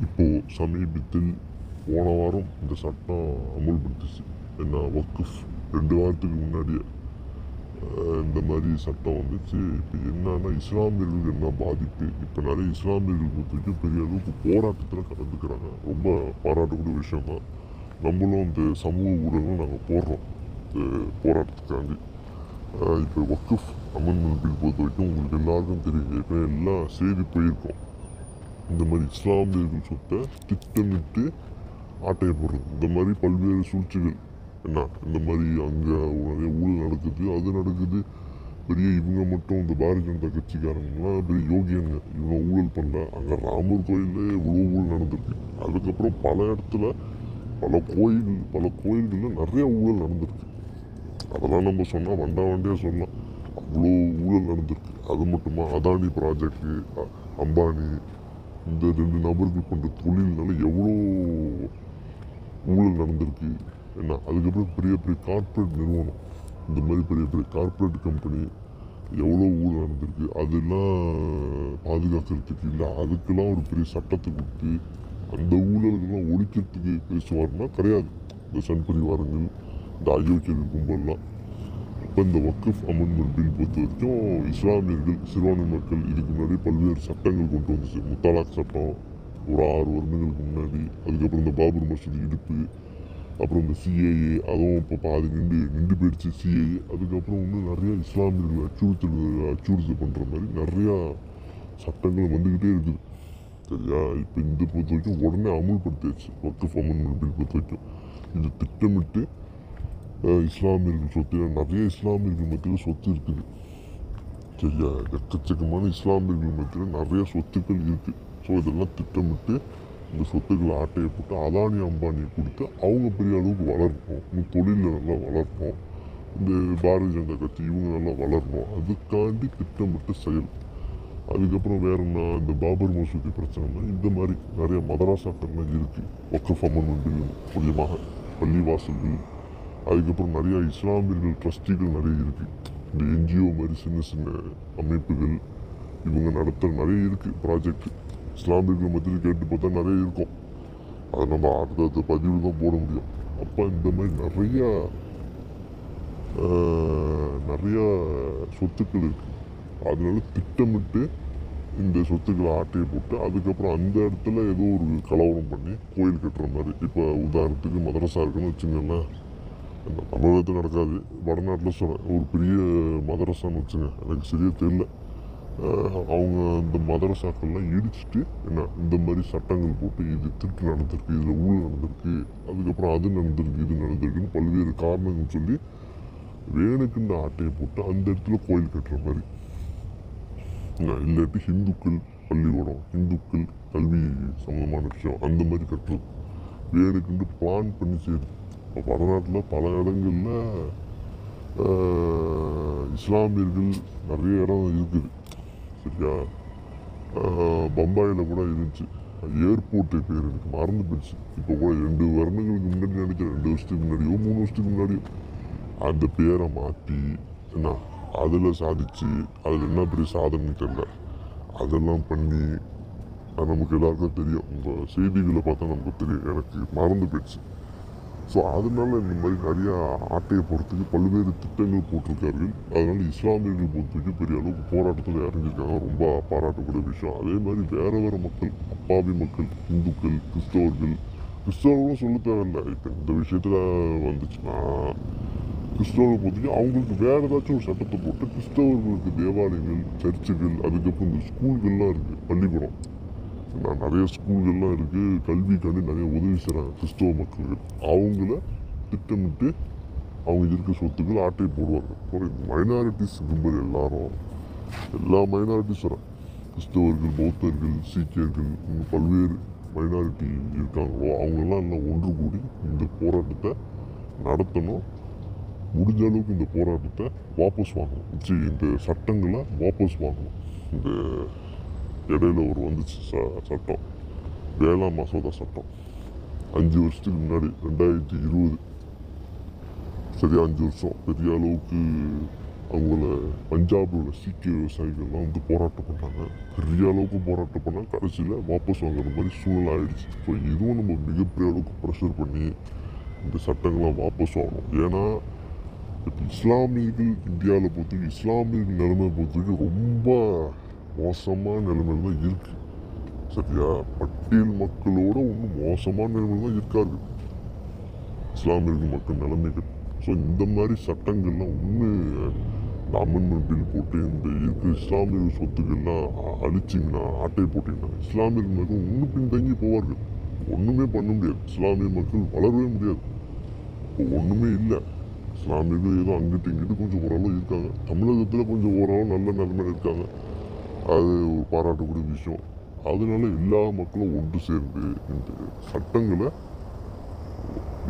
இப்போது சமீபத்தில் போன வாரம் இந்த சட்டம் அமுல்படுத்துச்சு. என்ன வக்குஃப் 2 வாரத்துக்கு முன்னாடியே இந்த மாதிரி சட்டம் வந்துச்சு. இப்போ என்னன்னா இஸ்லாமியர்களுக்கு என்ன பாதிப்பு, இப்போ நிறைய இஸ்லாமியர்கள் பொறுத்தவரைக்கும் பெரிய அளவுக்கு போராட்டத்தில் கலந்துக்கிறாங்க. ரொம்ப பாராட்டக்கூடிய விஷயம் தான். நம்மளும் இந்த சமூக ஊடகங்கள் நாங்கள் போடுறோம் இந்த போராட்டத்துக்காண்டி. இப்போ வக்குஃப் அமெண்ட்மெண்ட் பில் பொறுத்த வரைக்கும் உங்களுக்கு எல்லாருக்கும் தெரியும், ஏற்கனவே எல்லாம் செய்தி போயிருக்கோம். இந்த மாதிரி இஸ்லாமியர்கள் சொத்தை திட்டமிட்டு ஆட்டையை போடுறது, இந்த மாதிரி பல்வேறு சூழ்ச்சிகள் என்ன, இந்த மாதிரி அங்கே நிறைய ஊழல் நடக்குது, அது நடக்குது. பெரிய இவங்க மட்டும் இந்த பாரதிய ஜனதா கட்சிக்காரங்களாம் பெரிய யோகியங்க, இவங்க ஊழல் பண்ணல. அங்கே ராமர் கோயிலில் இவ்வளோ ஊழல் நடந்திருக்கு. அதுக்கப்புறம் பல இடத்துல பல கோயில்களில் நிறைய ஊழல் நடந்திருக்கு. அதெல்லாம் நம்ம சொன்னால் வண்டியாக சொல்லலாம். அவ்வளோ ஊழல் நடந்திருக்கு. அது மட்டுமா, அதானி ப்ராஜெக்டு, அம்பானி, இந்த 2 நபர்கள் பண்ணுற தொழில்னால எவ்வளோ ஊழல் நடந்திருக்கு என்ன. அதுக்கப்புறம் பெரிய பெரிய கார்ப்பரேட் நிறுவனம், இந்த மாதிரி பெரிய பெரிய கார்ப்பரேட் கம்பெனி எவ்வளோ ஊழல் நடந்திருக்கு. அதெல்லாம் பாதுகாக்கிறதுக்கு இல்லை, அதுக்கெல்லாம் ஒரு பெரிய சட்டத்தை கொடுத்து அந்த ஊழல்கள்லாம் ஒழிக்கிறதுக்கு பேசுவார்னா கிடையாது. இந்த சன் பரிவாரங்கள், இந்த அயோக்கியர்கள் கும்பல்லாம். இப்போ இந்த வக்குஃப் அமெண்ட்மெண்ட் பில் பொறுத்த வரைக்கும் இஸ்லாமியர்கள், சிறுபான்மை மக்கள் இதுக்கு முன்னாடி பல்வேறு சட்டங்கள் கொண்டு வந்துச்சு. முத்தலாக் சட்டம் ஒரு 6 வருடங்களுக்கு முன்னாடி. அதுக்கப்புறம் இந்த பாபர் மசூதி இடிப்பு, அப்புறம் இந்த சிஏஏ, அதுவும் இப்போ பாதி நின்று போயிடுச்சு சிஏஏ. அதுக்கப்புறம் இன்னும் நிறையா இஸ்லாமியர்கள் அச்சுறுத்தல் பண்ணுற மாதிரி நிறையா சட்டங்கள் வந்துக்கிட்டே இருக்குது. சரியா? இப்போ இந்த பொறுத்த வரைக்கும் உடனே அமுல்படுத்தியாச்சு வக்குஃப் அமெண்ட்மெண்ட் பில் பொறுத்த வரைக்கும். இது திட்டமிட்டு இஸ்லாமியர்கள் சொத்து, நிறைய இஸ்லாமியர்கள் மத்தியில் சொத்து இருக்குது. சரியா? எக்கச்சக்கமான இஸ்லாமியர்கள் மத்தியில் நிறைய சொத்துக்கள் இருக்குது. ஸோ இதெல்லாம் திட்டமிட்டு இந்த சொத்துக்களை ஆட்டையை போட்டு அதானி அம்பானியை கொடுத்து அவங்க பெரிய அளவுக்கு வளரணும், இன்னும் தொழிலில் நல்லா வளரணும், இந்த பாரதிய ஜனதா கட்சி இவங்க நல்லா வளரணும், அதுக்காண்டி திட்டமிட்டு செயல். அதுக்கப்புறம் வேற என்ன, இந்த பாபர் மசூதி பிரச்சனை, இந்த மாதிரி நிறைய மதராசாக்கள்லாம் இருக்குது வக்குஃப் அமெண்ட்மெண்ட் பில் மூலியமாக. பள்ளிவாசல்கள், அதுக்கப்புறம் நிறையா இஸ்லாமியர்கள் ட்ரஸ்டிகள் நிறைய இருக்குது. இந்த என்ஜிஓ மாதிரி சின்ன சின்ன அமைப்புகள் இவங்க நடத்துகிற நிறைய இருக்குது ப்ராஜெக்ட். இஸ்லாமியர்கள் மத்தியில் கேட்டு பார்த்தா நிறைய இருக்கும். அதை நம்ம அடுத்த பதிவில் தான் போட முடியும். அப்போ இந்த மாதிரி நிறையா சொத்துக்கள் இருக்குது. அதனால திட்டமிட்டு இந்த சொத்துக்களை ஆட்டையை போட்டு அதுக்கப்புறம் அந்த இடத்துல ஏதோ ஒரு கலவரம் பண்ணி கோயில் கட்டுற மாதிரி. இப்போ உதாரணத்துக்கு மதரசா இருக்குன்னு வச்சுங்களேன், இந்த தமிழகத்தில் நடக்காது, வடநாட்டில் சொல்ல ஒரு பெரிய மதரசான்னு வச்சுங்க, எனக்கு சரியாக தெரியல. அவங்க இந்த மதரசாக்கள்லாம் இடிச்சுட்டு என்ன இந்த மாதிரி சட்டங்கள் போட்டு இது திருட்டு நடந்திருக்கு, இதில் ஊழல் நடந்திருக்கு, அதுக்கப்புறம் அது நடந்திருக்கு, இது நடந்திருக்குன்னு பல்வேறு காரணங்கள் சொல்லி வேணுக்கு இந்த ஆட்டையை போட்டு அந்த இடத்துல கோயில் கட்டுற மாதிரி. இல்லாட்டி ஹிந்துக்கள் பள்ளிக்கூடம், ஹிந்துக்கள் கல்வி சம்மந்தமான விஷயம் அந்த மாதிரி கட்டுறது வேணுக்குண்டு பிளான் பண்ணி செய்யுது. இப்போ வடநாட்டில் பல இடங்களில் இஸ்லாமியர்கள் நிறைய இடம் இருக்குது. சரியா? பம்பாயில் கூட இருந்துச்சு, ஏர்போர்ட்டு பேர் எனக்கு மறந்து போயிடுச்சு. இப்போ கூட 2 வருடங்களுக்கு முன்னாடி நினைக்கிறேன், 2 வருஷத்துக்கு முன்னாடியோ 3 வருஷத்துக்கு முன்னாடியோ அந்த பேரை மாற்றி என்ன அதில் சாதிச்சு, அதில் என்ன பெரிய சாதனைன்னு தெரியல, அதெல்லாம் பண்ணி நமக்கு எல்லாருக்கும் தெரியும். உங்கள் செய்திகளை பார்த்தா நமக்கு தெரியும், எனக்கு மறந்து போயிடுச்சு. ஸோ அதனால இந்த மாதிரி நிறையா ஆட்டையை போகிறதுக்கு பல்வேறு திட்டங்கள் போட்டிருக்கார்கள். அதனால் இஸ்லாமியர்கள் பொறுத்தவரைக்கும் பெரிய அளவுக்கு போராட்டத்தில் இறங்கியிருக்காங்க. ரொம்ப பாராட்டக்கூடிய விஷயம். அதே மாதிரி வேறு மக்கள், அப்பாவி மக்கள், இந்துக்கள், கிறிஸ்தவர்களும் சொல்ல தேவையில்லை. இப்போ இந்த விஷயத்தில் வந்துச்சுன்னா கிறிஸ்தவர்களை பொறுத்தவரைக்கும் அவங்களுக்கு வேறு ஏதாச்சும் ஒரு சட்டத்தை போட்டு கிறிஸ்தவர்களுக்கு தேவாலயங்கள், சர்ச்சுகள், அதுக்கப்புறம் இந்த ஸ்கூல்கள்லாம் இருக்குது, பள்ளிக்கூடம், நிறைய ஸ்கூல்கள்லாம் இருக்குது, கல்விக்காண்டி நிறைய உதவி செய்கிறாங்க கிறிஸ்தவ மக்களுக்கு. அவங்கள திட்டமிட்டு அவங்க இருக்க சொத்துக்கள் ஆட்டையை போடுவாங்க. அப்புறம் மைனாரிட்டிஸ் கும்பல் எல்லா மைனாரிட்டிஸ் வர கிறிஸ்தவர்கள், பௌத்தர்கள், சீக்கியர்கள், இன்னும் பல்வேறு மைனாரிட்டி இருக்காங்களோ அவங்களெல்லாம் எல்லாம் ஒன்று கூடி இந்த போராட்டத்தை நடத்தணும். முடிஞ்ச அளவுக்கு இந்த போராட்டத்தை வாபஸ் வாங்கணும், இந்த சட்டங்களை வாபஸ் வாங்கணும். இந்த இடையில ஒரு வந்துச்சு சட்டம், வேளாண் மசோதா சட்டம், 5 வருஷத்துக்கு முன்னாடி 2020, சரியா 5 வருஷம், பெரிய அளவுக்கு அவங்கள பஞ்சாபில் உள்ள சீக்கிய விவசாயிகள்லாம் வந்து போராட்டம் பண்ணாங்க. பெரிய அளவுக்கு போராட்டம் பண்ணால் கடைசியில் வாபஸ் வாங்குற மாதிரி சூழ்நிலை ஆயிடுச்சு. ஸோ இதுவும் நம்ம மிகப்பெரிய அளவுக்கு ப்ரெஷர் பண்ணி இந்த சட்டங்களை வாபஸ் வாங்கணும். ஏன்னா இப்போ இஸ்லாமியர்கள் இந்தியாவில் பொறுத்தவரைக்கும் இஸ்லாமியர்கள் நிலைமை பொறுத்தவரைக்கும் ரொம்ப மோசமான நிலைமையில் தான் இருக்குது. சரியா, பட்டியல் மக்களோட இன்னும் மோசமான நிலைமையில் தான் இருக்கார்கள் இஸ்லாமியர்கள் மக்கள் நிலைமைகள். ஸோ இந்த மாதிரி சட்டங்கள்லாம் இன்னும் அமெண்ட்மெண்ட் பில் போட்டு இந்த இருக்கிற இஸ்லாமிய சொத்துக்கள்லாம் அழிச்சிங்கன்னா, ஆட்டை போட்டிங்கன்னா இஸ்லாமிய மக்கள் இன்னும் பின்தங்கி போவார்கள். ஒன்றுமே பண்ண முடியாது. இஸ்லாமிய மக்கள் வளரவே முடியாது. இப்போ ஒன்றுமே இல்லை. இஸ்லாமியர்கள் ஏதோ அங்கிட்டு இங்கிட்டு கொஞ்சம் ஓரளவு இருக்காங்க. தமிழகத்தில் கொஞ்சம் ஓரளவு நல்ல நிலைமையில் இருக்காங்க. அது ஒரு பாராட்டக்கூடிய விஷயம். அதனால எல்லா மக்களும் ஒன்று சேர்ந்து இந்த சட்டங்களை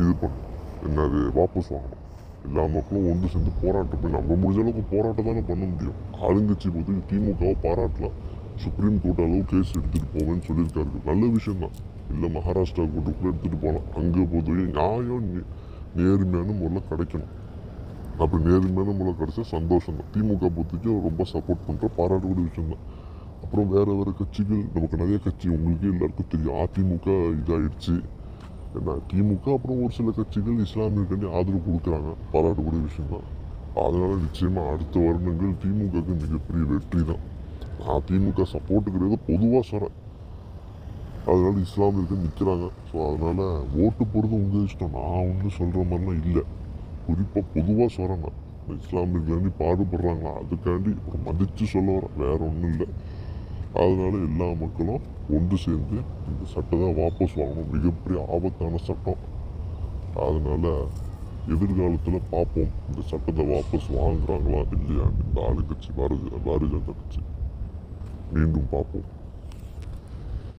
இது பண்ணணும். என்னது வாபஸ் வாங்கணும். எல்லா மக்களும் ஒன்று சேர்ந்து போராட்டம் பண்ணி நம்ம முடிஞ்ச அளவுக்கு போராட்டம் தானே பண்ண முடியும். ஆளுங்கட்சி பற்றி திமுகவை பாராட்டலாம். சுப்ரீம் கோர்ட் அளவு கேஸ் எடுத்துகிட்டு போவேன்னு சொல்லியிருக்காரு. நல்ல விஷயம் தான். இல்லை மகாராஷ்டிரா கோர்ட்டு கூட எடுத்துகிட்டு போகலாம். அங்கே பொறுத்தவரைக்கும் நியாயம் நேர்மையான முறையில் கிடைக்கணும். அப்படி நேர்மையான முறையில் கிடைச்சா சந்தோஷம் தான். திமுக பொறுத்தவரைக்கும் ரொம்ப சப்போர்ட் பண்ணுற பாராட்டக்கூடிய விஷயம் தான். அப்புறம் வேறு கட்சிகள் நமக்கு நிறைய கட்சி உங்களுக்கே எல்லாருக்கும் தெரியும். அதிமுக இதாகிடுச்சு. ஏன்னா திமுக அப்புறம் ஒரு சில கட்சிகள் இஸ்லாமியர்காண்டி ஆதரவு கொடுக்குறாங்க. பாராட்டக்கூடிய விஷயம் தான். அதனால் நிச்சயமாக அடுத்த வருடங்கள் திமுகவுக்கு மிகப்பெரிய வெற்றி தான். நான் திமுக சப்போர்ட்டு கிடையாது, பொதுவாக சொல்கிறேன். அதனால இஸ்லாமியர்கள் நிற்கிறாங்க. ஸோ அதனால் ஓட்டு போடுறது உங்கள் இஷ்டம். நான் ஒன்றும் சொல்கிற மாதிரிலாம் இல்லை. குறிப்பாக பொதுவாக சொல்கிறேன். நான் இஸ்லாமியர்களாண்டி பாடுபடுறாங்களா அதுக்காண்டி ஒரு மதித்து சொல்ல வரேன், வேறு ஒன்றும் இல்லை. அதனால எல்லா மக்களும் ஒன்று சேர்ந்து இந்த சட்டத்தை வாபஸ் வாங்கணும். மிகப்பெரிய ஆபத்தான சட்டம். அதனால எதிர்காலத்தில் பார்ப்போம் இந்த சட்டத்தை வாபஸ் வாங்குறாங்களா இல்லையா இந்த ஆளுங்கட்சி பாரதிய ஜனதா கட்சி. மீண்டும் பார்ப்போம்.